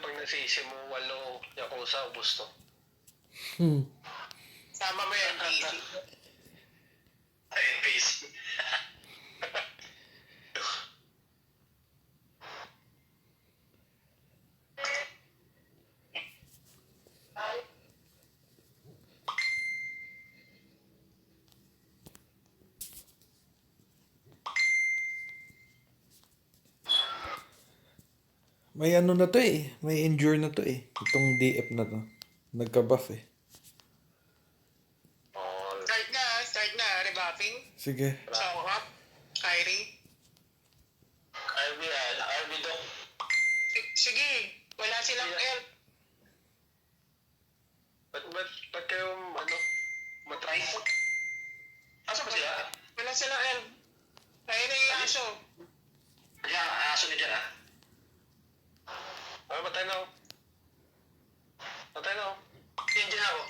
Pag nasisi mo, 8 Yakuza, ubos to. Sama mo yan, easy. Ayun, base. May ano na to eh. May injure na to eh. Itong DF na to. Nagka-buff eh. Oh, Start na, rebuffing. Sige. Songkap, Kyrie. RB Doc. Sige, wala silang help. Ba't kayo, matry? Asa ba sila? Wala silang help. Kaya na yung aso. Kaya, aso ni dyan, ha? Patay na ako. Yan dyan ako.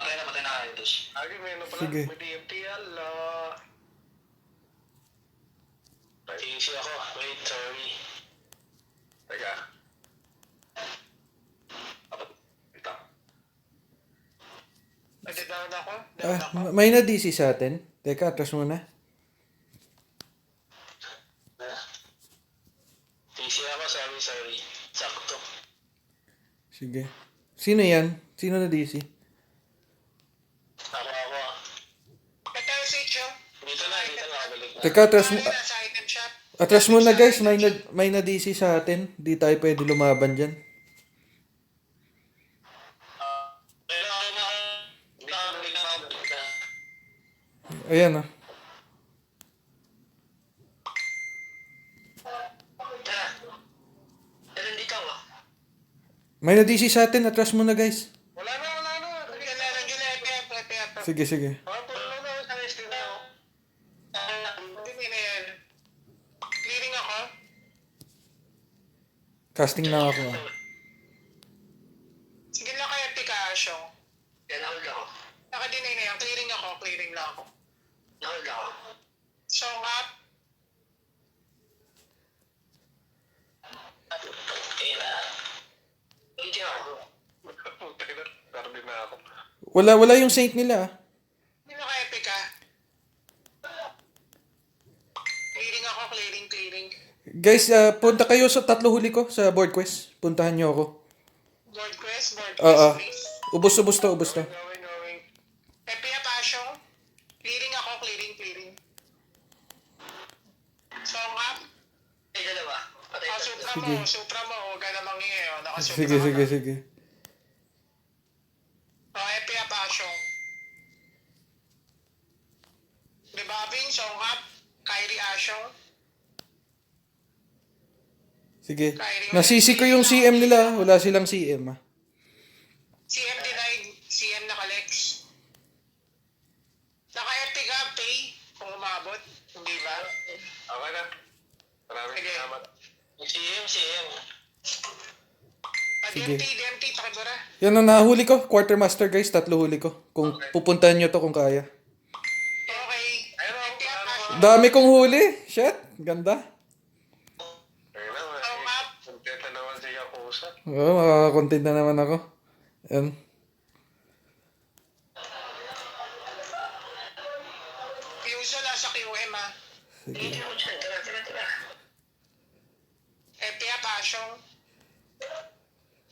Patay na kayo, tos. May ano pala? Sige. May DMT, ala. Easy ako. Wait, sorry. Teka. Ito. Down ako. May na DC sa atin. Teka, atras muna. Easy ako, sorry. Sakto. Sige. Sino yan? Sino na DC? Ako. Ito yung switch, oh. Dito na, balik na. Teka, atras mo. Nasa item shop. Atras muna guys. May na DC sa atin. Di tayo pwede lumaban dyan. Ayan ah. May na DC sa atin. Atras muna guys. Wala na. Nandiyan na, FF. Sige. Hindi na yan. Clearing ako. Casting na ako ah. Sige lang kayo, Pikachu. Yan, hold ako. Nakadinay na yan. Clearing lang ako. Hold ako. Songkap. Hindi ako. Tarbi na ako. Wala yung saint nila ah. Hindi na kaya, Pika. Clearing. Guys, punta kayo sa 3 huli ko sa board quest. Puntahan nyo ako. Board quest, please. Ubus to. Going. Epia Passion. Clearing. Songkap. Ay, dalawa. Patay na. Supra mo. Huwag ka namang hiya. Nakasupra Sige. Epia Passion. Rebuffing, Songkap. Kyrie Asho. Sige. Nasisi ko yung CM nila. Wala silang CM ah. CM denied. CM naka-lex. Naka-FP ka, pay. Kung umabot. Hindi ba? Okay na. Maraming Sige. salamat. CM. DMT, pakibura. Yan ang nahuli ko. Quartermaster guys. 3 huli ko. Kung pupuntahan nyo to kung kaya. Okay. Epia Passion. Dami kong huli. Shit. Ganda. Ayun na, kontenta naman si Yakuza. Oo, makakakontent na naman ako. Yan. Fuso nasa QM ah. Hindi mo dyan. Tara. Epia Passion.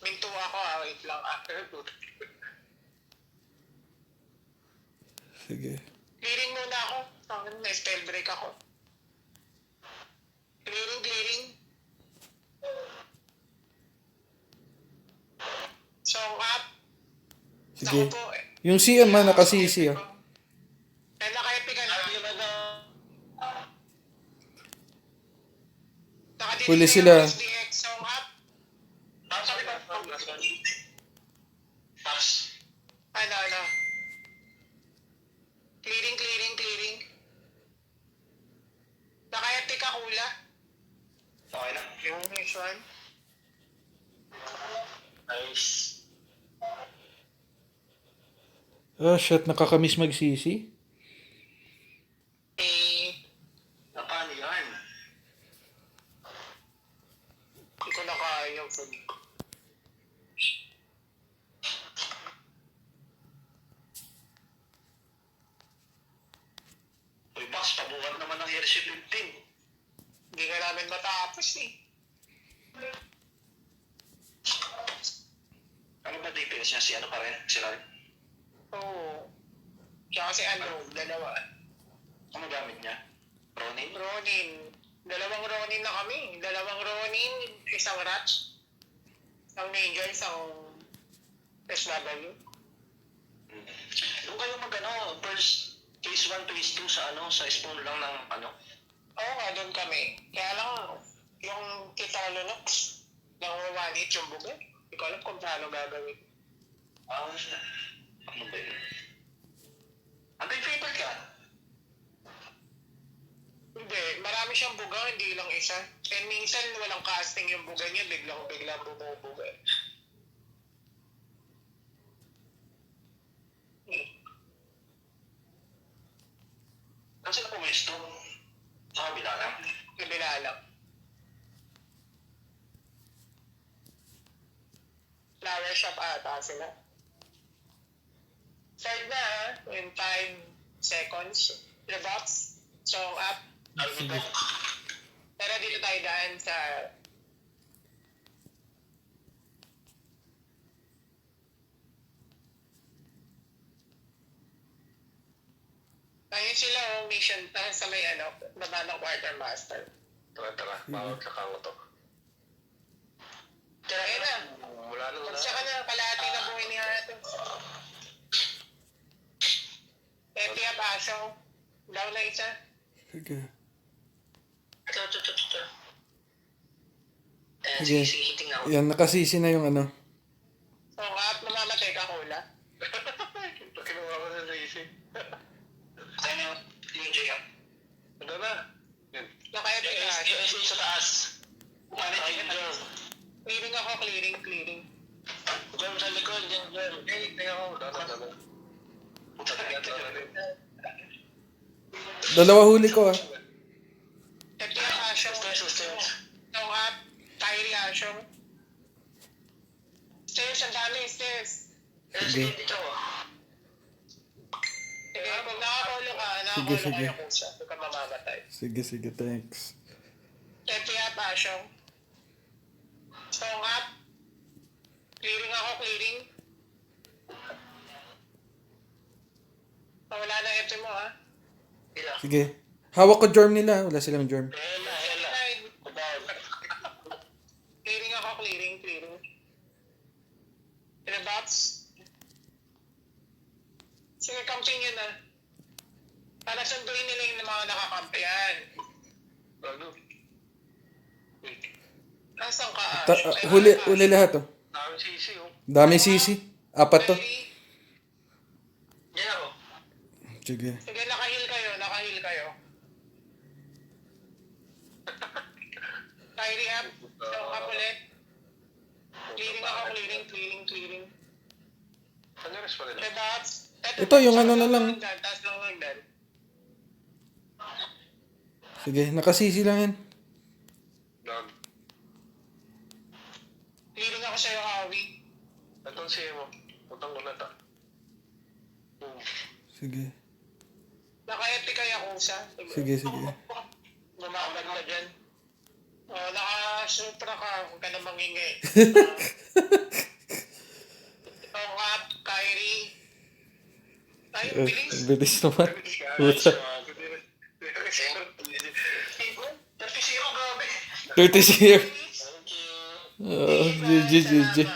Minto ako ah. Wait lang ah. Sige. Clearing muna ako. May spell break ako. Clearing. Songkap. Sige. Naku po, Yung CM ha, nakasisi ah. naka-epic ka na. Huli sila. SDX, Songkap. Okay na. Yung next one. Nice. Oh, shit. Nakakamiss magsisi. Paano yan? Hindi ko na kaya yung food. Uy, boss, pabuhat naman ng airship 15. Hindi ka namin matapos eh. Ano ba DPS niya? Si ano pa rin? Si Ryan? Oo. Tsaka si ano, dalawa. Ano gamit niya? Ronin? Ronin. Dalawang Ronin na kami. Dalawang Ronin, isang Ratch. Isang Major, isang SW. Doon kayo mag-ano, first phase 1, phase 2 sa ano, sa spawn lang ng ano. Oo nga, doon kami. Kaya lang, yung Tita Lunox, nang-1-hit yung buga. Hindi ko alam kung paano gagawin. Ano ba yun? Anti-paper ka? Hindi, marami siyang buga, hindi lang isa. And minsan walang casting yung buga niya, biglang bumubuga. Kasi na pumesto. Sa kabila lang. Kabila lang. Flower shop ata sila. Start na in 5 seconds. The box. Song up. Albitok. Pero dito tayo daan sa... Ayun sila ang mission sa may ano, baba ng quartermaster. Tara, bawag ka kamo to. Ayun na. Wala na Pagsa ka na, kalahati na buhay ni Hato. Epi up aso. Daw na isa. Sige. Ito. Sige. Hiting ako. Yan, nakasisi na yung ano. Song up, mamamatay ka hula. Kinuha ko sa racing. Kaya na yung J-Up. Ano na? Naka-epi ka aso. Yung SC sa taas. Kumana yung Jom. Clearing. Jom sa likod, Jom. Tingnan ko. Dada. Dalawa huli ko ah. Epi up aso. Stairs. Song up, Kyrie aso. Stairs, ang dami, stairs. Sige. Dito. Sige, kung nakakaulo ka, Sige. kayo kusa. Huwag ka mamamatay. Sige, thanks. Epi up aso. Song up. Clearing. Wala na epi mo ha. Ila. Sige. Hawak ko germ nila. Wala silang germ. Hela. Clearing. In a box. Sige, camping yun ah. Para sunduin nila yung mga nakakampi yan. Ano? Nasaan ka? Huli lahat oh. Daming sisi, oh. Dami sisi. Apat to. Yan ako. Sige. Sige, nakahil kayo. Kyrie up. Show up ulit. Clearing. Ano yung rest pa rin? The box. Ito, yung ano na lang. Taas lang hagdan. Sige, nakasisi lang yan. Dog. Clearing ako sa'yo, Awi. Itong siya mo. Utang ko na ta. Sige. Naka-epic kaya kusa. Sige. Gumabag ka dyan. Naka-supra ka. Huwag ka na mangingi. Up, Kyrie. Ay, bilis. Bilis naman. Puta. 30-0, grabe. 30 years. Bilis. GG.